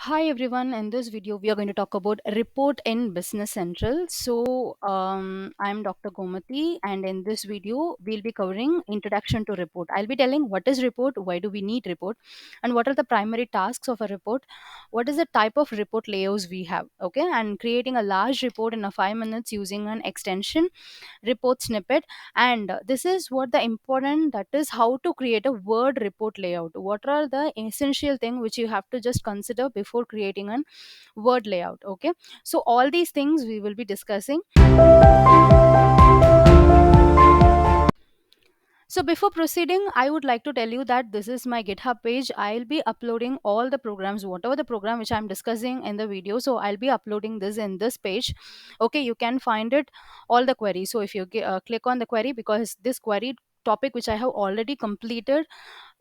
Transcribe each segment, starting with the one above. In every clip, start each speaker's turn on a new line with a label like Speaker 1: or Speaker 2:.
Speaker 1: Hi everyone, in this video we are going to talk about report in Business Central. I'm Dr. Gomati, and in this video we'll be covering introduction to report. I'll be telling what is report, why do we need report, and what are the primary tasks of a report, what is the type of report layouts we have, okay, and creating a large report in a 5 minutes using an extension report snippet. And this is what the important, that is how to create a word report layout. What are the essential thing which you have to just consider before creating a word layout, okay? So all these things we will be discussing. So before proceeding, I would like to tell you that this is my GitHub page. I'll be uploading all the programs, whatever the program which I'm discussing in the video. So I'll be uploading this in this page. Okay, you can find it all the queries. So if you click on the query, because this query topic which I have already completed,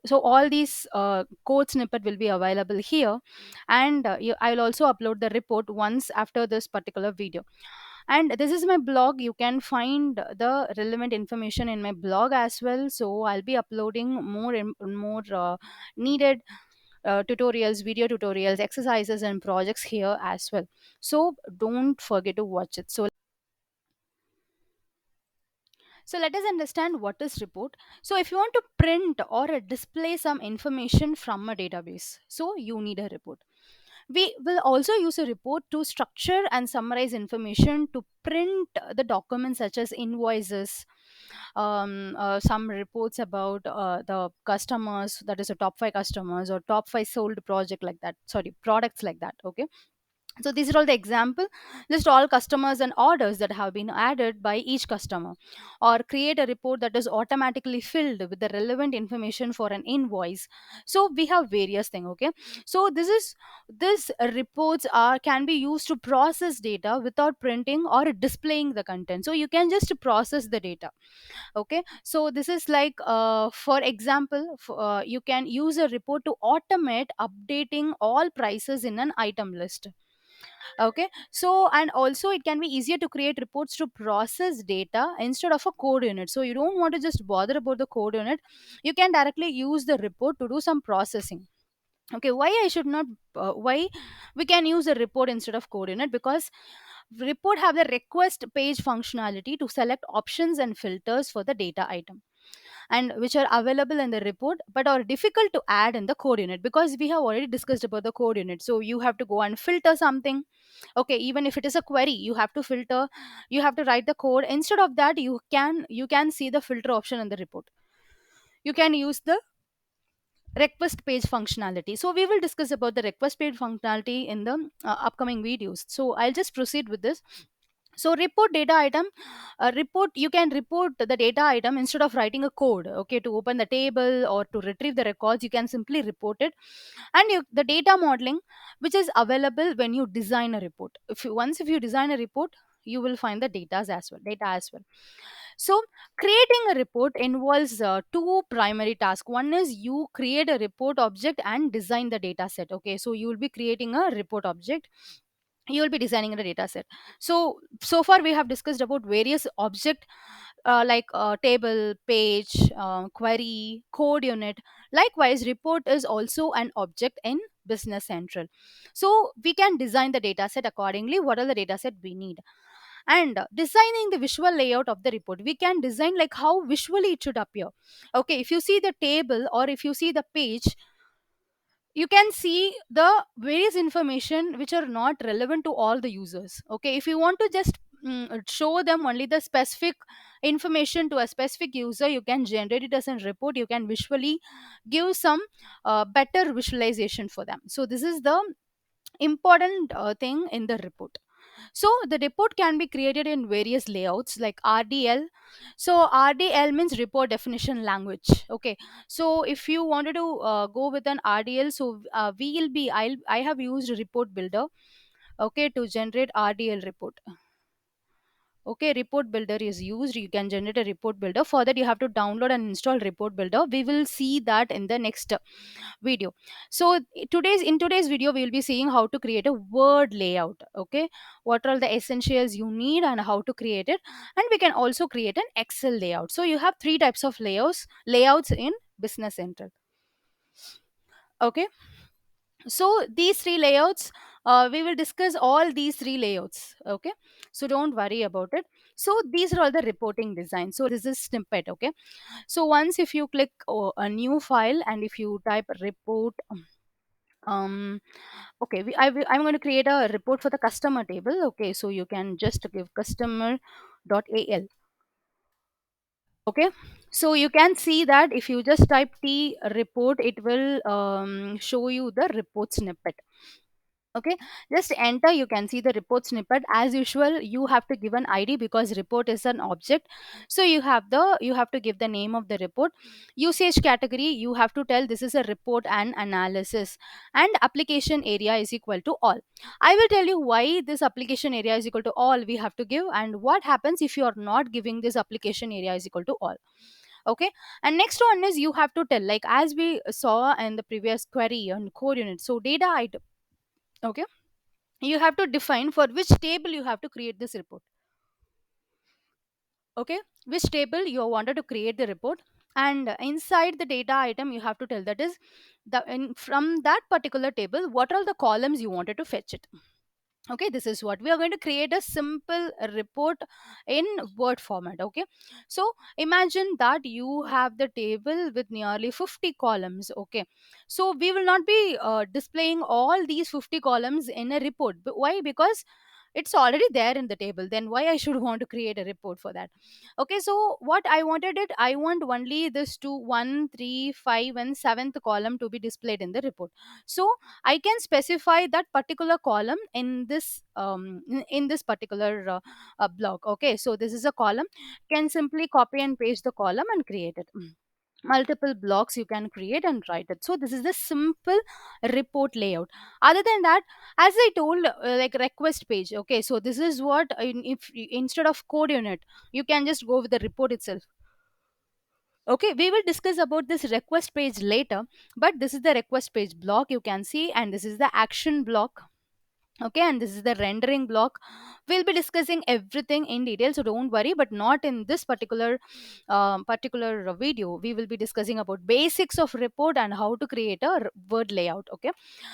Speaker 1: so all these code snippet will be available here, and I'll also upload the report once after this particular video. And this is my blog. You can find the relevant information in my blog as well. So I'll be uploading more needed tutorials, video tutorials, exercises and projects here as well. So don't forget to watch it. So let us understand what is report. So if you want to print or display some information from a database, so you need a report. We will also use a report to structure and summarize information, to print the documents such as invoices, some reports about the customers, that is a top 5 customers or top 5 sold project like that, sorry, products like that, okay? So these are all the example. List all customers and orders that have been added by each customer, or create a report that is automatically filled with the relevant information for an invoice. So we have various things, okay? So this reports are can be used to process data without printing or displaying the content. So you can just process the data, okay? So this is like, for example, you can use a report to automate updating all prices in an item list, okay? So and also it can be easier to create reports to process data instead of a code unit. So you don't want to just bother about the code unit, you can directly use the report to do some processing. Okay, why I should not why we can use a report instead of code unit? Because report have the request page functionality to select options and filters for the data item, and which are available in the report but are difficult to add in the code unit, because we have already discussed about the code unit. So you have to go and filter something, okay? Even if it is a query, you have to filter, you have to write the code. Instead of that, you can see the filter option in the report. You can use the request page functionality. So we will discuss about the request page functionality in the upcoming videos. So I'll just proceed with this. So report data item, report, you can report the data item instead of writing a code, okay? To open the table or to retrieve the records, you can simply report it. And the data modeling, which is available when you design a report. If you design a report, you will find the data as well. So creating a report involves two primary tasks. One is you create a report object and design the data set, okay? So you will be creating a report object, you will be designing the data set. So far we have discussed about various object, like table, page, query, code unit. Likewise, report is also an object in Business Central. So we can design the data set accordingly, what are the data set we need. And designing the visual layout of the report, we can design like how visually it should appear, okay? If you see the table or if you see the page, you can see the various information which are not relevant to all the users, okay? If you want to just show them only the specific information to a specific user, you can generate it as a report. You can visually give some better visualization for them. So this is the important thing in the report. So the report can be created in various layouts like RDL. So RDL means report definition language, okay? So if you wanted to go with an RDL, so I have used report builder, okay, to generate RDL report. Okay, report builder is used, you can generate a report builder. For that, you have to download and install report builder. We will see that in the next video. So in today's video, we will be seeing how to create a word layout, okay? What are the essentials you need and how to create it. And we can also create an Excel layout. So you have three types of layouts in Business Central, okay? So these three layouts, we will discuss all these three layouts. Okay, so don't worry about it. So these are all the reporting design. So this is Snippet. Okay, so once if you click a new file and if you type report, um okay, I'm going to create a report for the customer table. Okay, so you can just give customer.al. Okay, so you can see that if you just type t report, it will show you the report snippet. Okay, just enter, you can see the report snippet. As usual, you have to give an id because report is an object. So you have to give the name of the report. Usage category, you have to tell this is a report and analysis. And application area is equal to all. I will tell you why this application area is equal to all we have to give, and what happens if you are not giving this application area is equal to all. Okay, and next one is you have to tell, like as we saw in the previous query on core unit, so data item. Okay, you have to define for which table you have to create this report. Okay, which table you wanted to create the report, and inside the data item you have to tell that is from that particular table what are the columns you wanted to fetch it. Okay, this is what we are going to create a simple report in word format. Okay, so imagine that you have the table with nearly 50 columns. Okay, so we will not be displaying all these 50 columns in a report. Why? Because it's already there in the table, then why I should want to create a report for that? Okay, so what I wanted it, I want only this 2 1 3 5 and 7th column to be displayed in the report. So I can specify that particular column in this in this particular block. Okay, so this is a column, can simply copy and paste the column and create it. Multiple blocks you can create and write it. So this is the simple report layout. Other than that, as I told, like request page. Okay, so this is what if instead of code unit you can just go with the report itself. Okay, we will discuss about this request page later, but this is the request page block you can see, and this is the action block. Okay, and this is the rendering block. We'll be discussing everything in detail, so don't worry, but not in this particular video. We will be discussing about basics of report and how to create a word layout. Okay,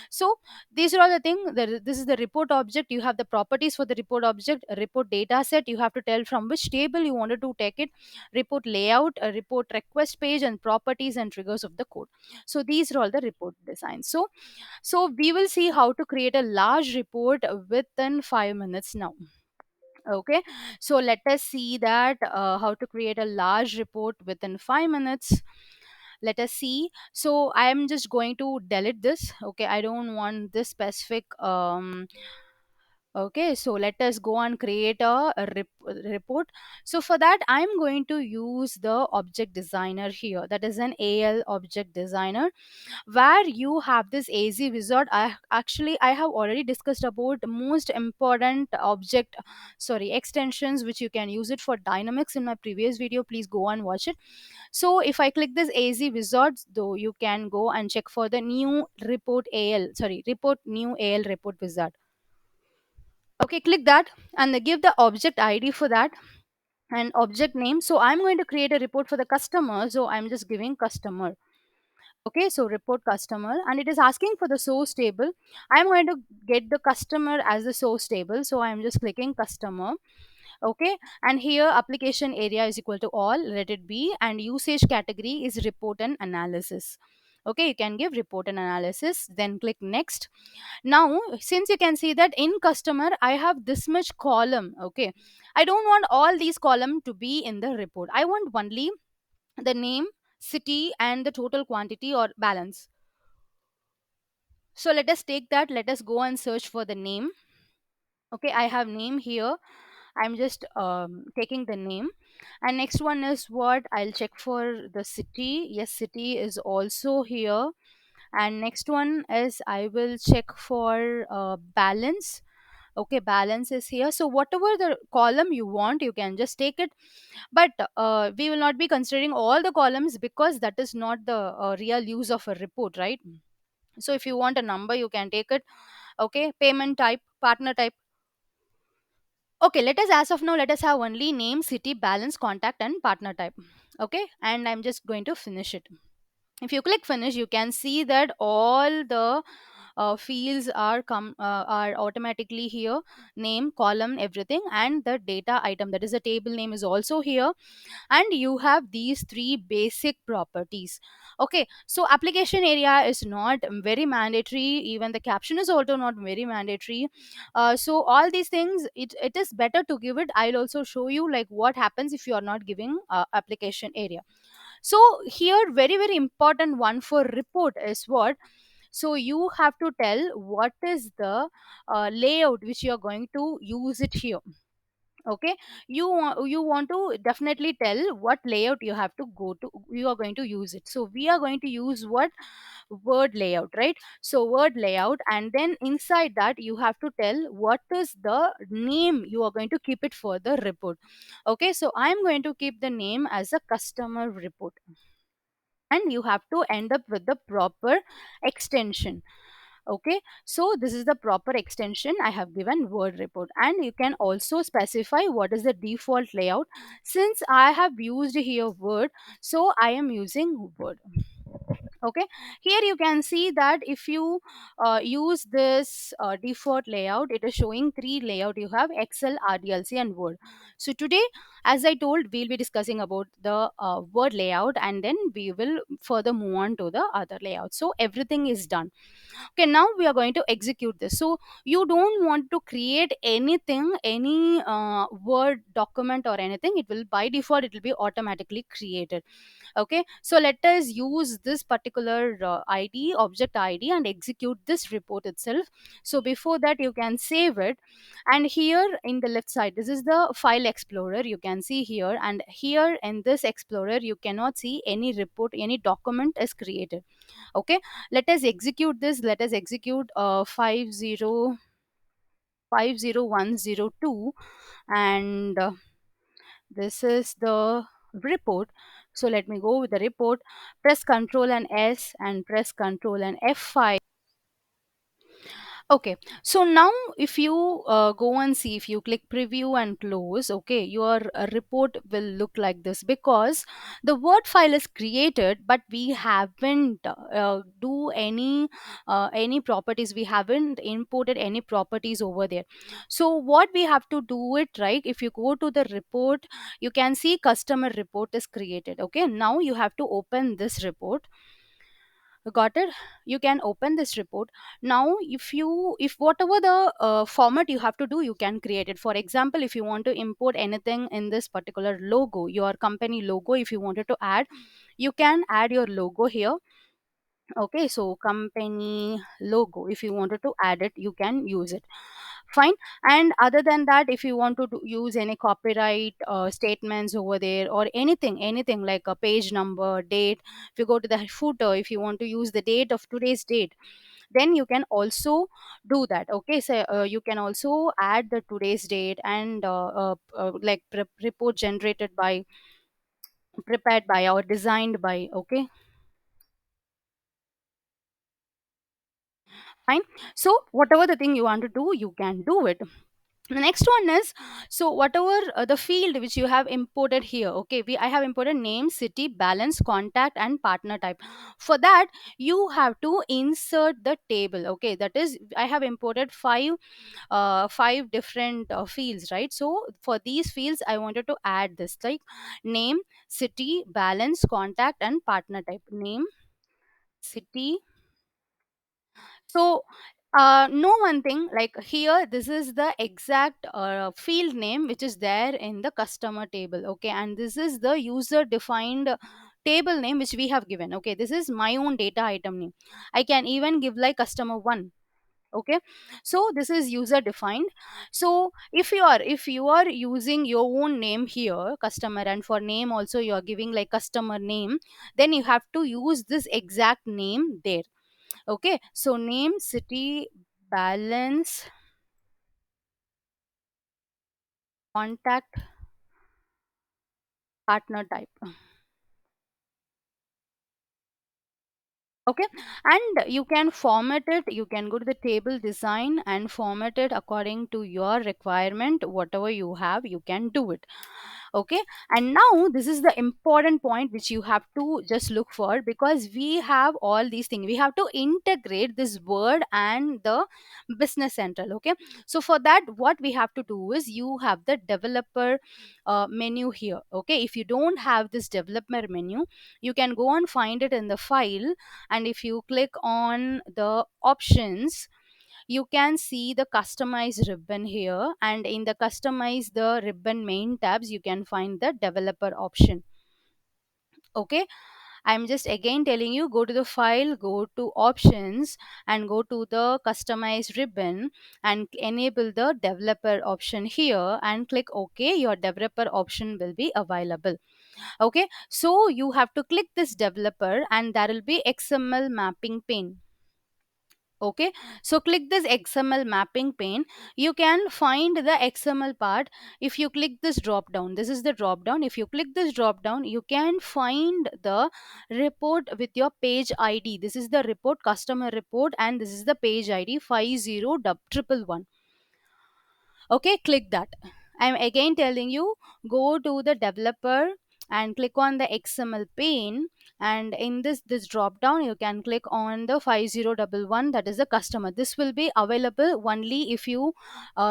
Speaker 1: so these are all the things. This is the report object. You have the properties for the report object, a report data set. You have to tell from which table you wanted to take it, report layout, a report request page, and properties and triggers of the code. So these are all the report designs. So we will see how to create a large report within 5 minutes now. Okay, so let us see that how to create a large report within 5 minutes. Let us see. So I am just going to delete this. Okay, I don't want this specific okay, so let us go and create report. So for that, I'm going to use the object designer here. That is an AL object designer, where you have this AZ wizard. I have already discussed about the most important object, sorry, extensions which you can use it for dynamics in my previous video. Please go and watch it. So if I click this AZ wizard, though, you can go and check for the new report AL, sorry, report new AL report wizard. Okay, click that and give the object ID for that and object name. So I'm going to create a report for the customer, so I'm just giving customer. Okay, so report customer, and it is asking for the source table. I'm going to get the customer as the source table, so I'm just clicking customer. Okay, and here application area is equal to all, let it be, and usage category is report and analysis. Okay, you can give report and analysis, then click next. Now since you can see that in customer I have this much column. Okay, I don't want all these column to be in the report. I want only the name, city, and the total quantity or balance. So let us take that, let us go and search for the name. Okay, I have name here. I'm just taking the name. And next one is what I'll check for the city. Yes, city is also here. And next one is I will check for balance. Okay, balance is here. So whatever the column you want, you can just take it. But we will not be considering all the columns because that is not the real use of a report, right? So if you want a number, you can take it. Okay, payment type, partner type. Okay, let us, as of now, let us have only name, city, balance, contact, and partner type. Okay, and I'm just going to finish it. If you click finish, you can see that all the fields are automatically here, name, column, everything, and the data item, that is the table name, is also here. And you have these three basic properties. Okay, so application area is not very mandatory, even the caption is also not very mandatory. So all these things, it is better to give it. I'll also show you like what happens if you are not giving application area. So here, very very important one for report is what. So you have to tell what is the layout which you are going to use it here. Okay, you want to definitely tell what layout you have to go to, you are going to use it. So we are going to use what, word layout, right? So word layout, and then inside that you have to tell what is the name you are going to keep it for the report. Okay, so I'm going to keep the name as a customer report, and you have to end up with the proper extension. Okay, so this is the proper extension I have given, word report. And you can also specify what is the default layout. Since I have used here word, so I am using word. Okay, here you can see that if you use this default layout, it is showing three layout. You have Excel, RDLC, and word. So today, as I told, we'll be discussing about the word layout, and then we will further move on to the other layout. So everything is done. Okay, now we are going to execute this. So you don't want to create anything, any word document or anything. It will, by default, it will be automatically created. Okay, so let us use this particular id, object id, and execute this report itself. So before that, you can save it. And here in the left side, this is the file explorer, you can see here. And here in this explorer, you cannot see any report, any document is created. Okay, let us execute this. Let us execute 50500102, and this is the report. So let me go with the report. Press Ctrl and S, and press Ctrl and F5. Okay, so now if you go and see, if you click preview and close, okay, your report will look like this, because the word file is created, but we haven't do any properties, we haven't imported any properties over there. So what we have to do it, right? If you go to the report, you can see customer report is created. Okay, now you have to open this report. Got it? You can open this report. Now if whatever the format you have to do, you can create it. For example, if you want to import anything in this particular logo, your company logo, if you wanted to add, you can add your logo here. Okay, so company logo, if you wanted to add it, you can use it. Fine. And other than that, if you want to use any copyright statements over there, or anything like a page number, date, if you go to the footer, if you want to use the date of today's date, then you can also do that. Okay, so you can also add the today's date, and like report generated by, prepared by, or designed by. Okay, fine. So whatever the thing you want to do, you can do it. The next one is, so whatever the field which you have imported here. Okay, I have imported name, city, balance, contact, and partner type. For that, you have to insert the table. Okay, that is, I have imported five different fields, right? So for these fields, I wanted to add this, like name, city, balance, contact, and partner type. Name, city. So no, one thing, like here, this is the exact field name which is there in the customer table. Okay, and this is the user defined table name which we have given. Okay, this is my own data item name. I can even give like customer one. Okay, so this is user defined. So if you are using your own name here, customer, and for name also you are giving like customer name, then you have to use this exact name there. Okay, so name, city, balance, contact, partner type. Okay, and you can format it. You can go to the table design and format it according to your requirement. Whatever you have, you can do it. Okay, and now this is the important point which you have to just look for, because we have all these things, we have to integrate this word and the business central. Okay, so for that what we have to do is, you have the developer menu here. Okay, if you don't have this developer menu, you can go and find it in the file, and if you click on the options, you can see the customize ribbon here, and in the customize the ribbon main tabs you can find the developer option. Okay, I'm just again telling you, go to the file, go to options, and go to the customize ribbon, and enable the developer option here, and click OK. Your developer option will be available. Okay, so you have to click this developer, and there will be XML mapping pane. Okay, so click this XML mapping pane. You can find the XML part. If you click this drop down, this is the drop down. If you click this drop down, you can find the report with your page ID. This is the report, customer report, and this is the page ID 50111. Okay, click that. I'm again telling you, go to the developer and click on the XML pane, and in this drop down you can click on the 5011, that is the customer. This will be available only if you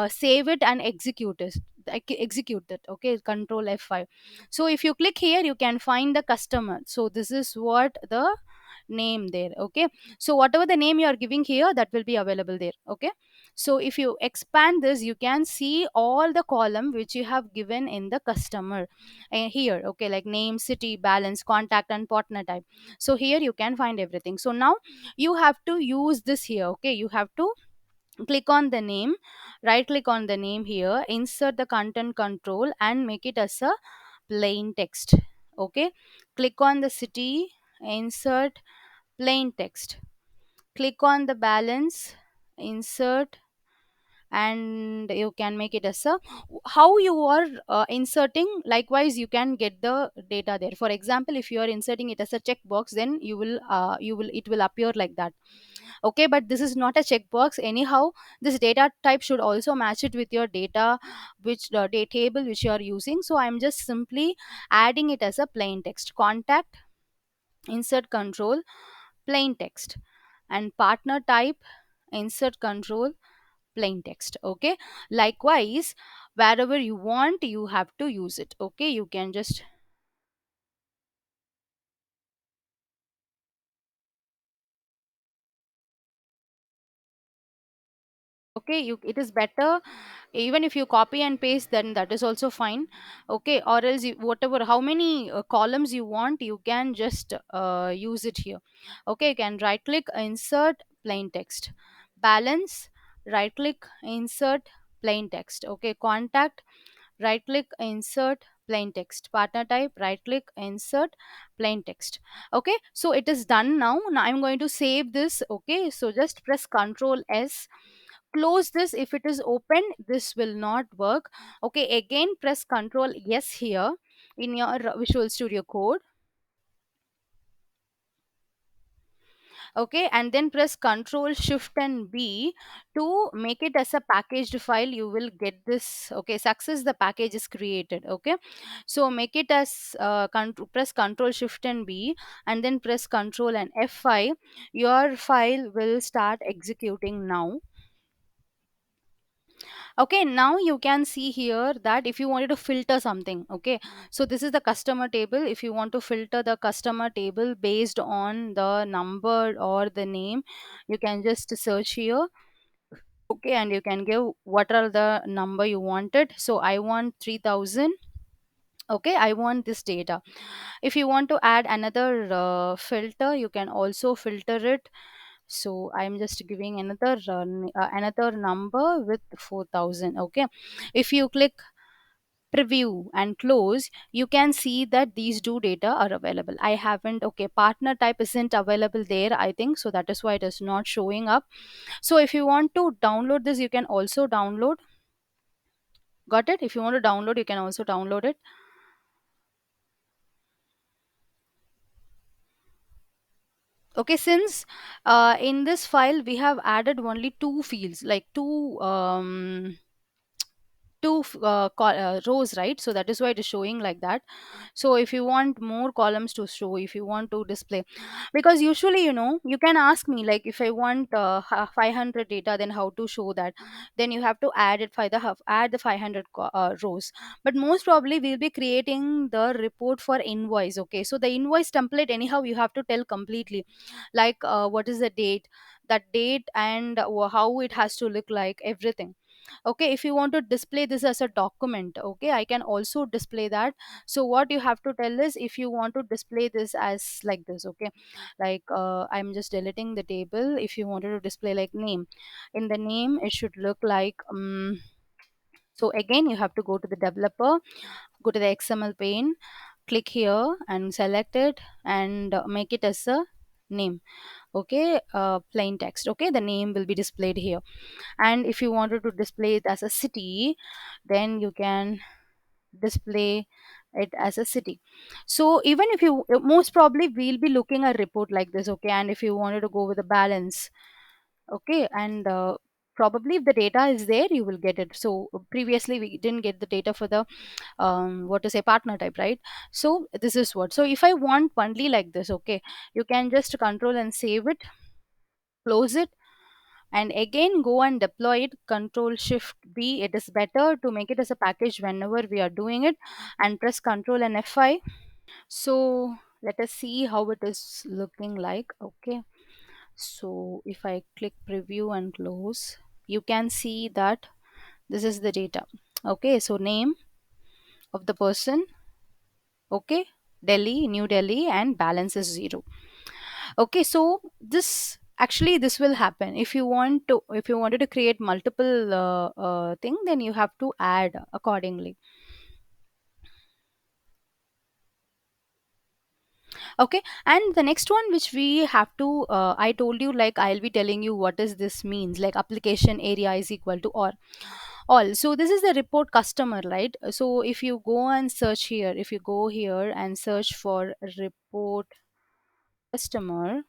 Speaker 1: save it and execute it. Okay, control F5. So if you click here, you can find the customer. So this is what the name there. Okay, so whatever the name you are giving here, that will be available there. Okay, so if you expand this, you can see all the column which you have given in the customer here. Okay, like name, city, balance, contact, and partner type. So here you can find everything. So now you have to use this here. Okay, you have to click on the name, right click on the name here, insert the content control, and make it as a plain text. Okay, click on the city, insert plain text. Click on the balance, insert, and you can make it as a, how you are inserting, likewise you can get the data there. For example, if you are inserting it as a checkbox, then you will it will appear like that. Okay, but this is not a checkbox anyhow. This data type should also match it with your data, which table which you are using. So I'm just simply adding it as a plain text. Contact, insert control, plain text, and partner type, insert control, plain text. Okay, likewise wherever you want, you have to use it. Okay, you can just, okay, you, it is better even if you copy and paste, then that is also fine. Okay, or else you, whatever, how many columns you want, you can just use it here. Okay, you can right click, insert plain text, balance, right click, insert plain text. Okay, contact, right click, insert plain text, partner type, right click, insert plain text. Okay, so it is done now. Now I'm going to save this. Okay, so just press Ctrl S, close this. If it is open, this will not work. Okay, again press Ctrl yes here in your Visual Studio Code. Okay, and then press Ctrl Shift and B to make it as a packaged file. You will get this. Okay, success, the package is created. Okay, so make it as press Ctrl Shift and B, and then press Ctrl and F5. Your file will start executing now. Okay, now you can see here that if you wanted to filter something, okay, so this is the customer table. If you want to filter the customer table based on the number or the name, you can just search here. Okay, and you can give what are the number you wanted. So I want 3000. Okay, I want this data. If you want to add another filter, you can also filter it. So I'm just giving another number with 4000. Okay, if you click preview and close, you can see that these two data are available. I haven't, okay, partner type isn't available there, I think, so that is why it is not showing up. So if you want to download this, you can also download. Got it? If you want to download, you can also download it. Okay, since in this file we have added only two fields, like two rows, right? So that is why it is showing like that. So if you want more columns to show, if you want to display, because usually, you can ask me like, if I want 500 data, then how to show that? Then you have to add it by the add the 500 rows. But most probably we'll be creating the report for invoice. Okay, so the invoice template, anyhow, you have to tell completely, like what is the date, that date, and how it has to look like, everything. Okay, if you want to display this as a document, okay, I can also display that. So what you have to tell is, if you want to display this as like this, okay, like I'm just deleting the table. If you wanted to display like name, in the name it should look like so again, you have to go to the developer, go to the XML pane, click here and select it, and make it as a name. Okay, plain text. Okay, the name will be displayed here. And if you wanted to display it as a city, then you can display it as a city. So even if you, most probably we'll be looking a report like this. Okay, and if you wanted to go with a balance, okay, and probably if the data is there, you will get it. So previously we didn't get the data for the what to say, partner type, right? So this is what. So if I want only like this, okay, you can just control and save it, close it, and again go and deploy it, control shift B. It is better to make it as a package whenever we are doing it, and press control and F5. So let us see how it is looking like. Okay, so if I click preview and close, you can see that this is the data. Okay, so name of the person, okay, Delhi, New Delhi, and balance is 0. Okay, so this will happen. If you want to, if you wanted to create multiple thing, then you have to add accordingly. Okay, and the next one which we have to, I told you, like I'll be telling you what does this means, like application area is equal to or all. So this is the report customer, right? So if you go and search here, if you go here and search for report customer,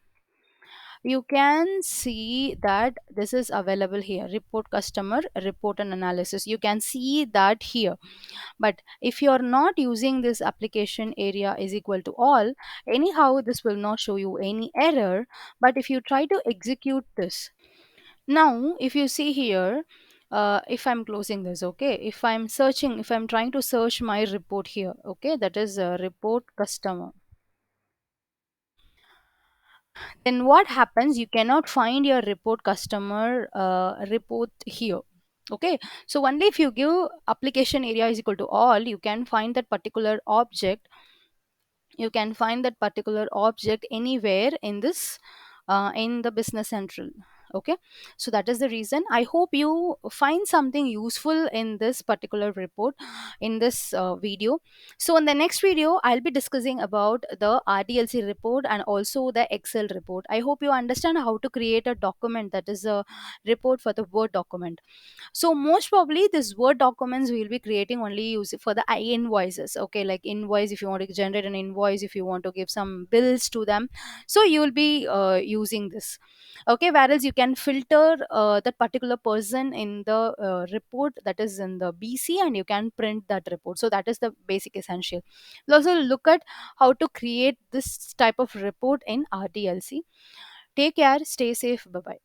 Speaker 1: you can see that this is available here, report customer, report and analysis. You can see that here. But if you are not using this application area is equal to all, anyhow this will not show you any error. But if you try to execute this now, if you see here, if I'm closing this, okay, if I'm searching, if I'm trying to search my report here, okay, that is a report customer, then what happens, you cannot find your report customer report here. Okay, so only if you give application area is equal to all, you can find that particular object, you can find that particular object anywhere in this in the business central. Okay, so that is the reason. I hope you find something useful in this particular report, in this video. So in the next video I'll be discussing about the RDLC report and also the Excel report. I hope you understand how to create a document, that is a report for the Word document. So most probably this Word documents we will be creating only use it for the invoices. Okay, like invoice, if you want to generate an invoice, if you want to give some bills to them, so you will be using this. Okay, whereas you can filter that particular person in the report, that is in the BC, and you can print that report. So that is the basic essential. We'll also look at how to create this type of report in RDLC. Take care, stay safe, bye bye.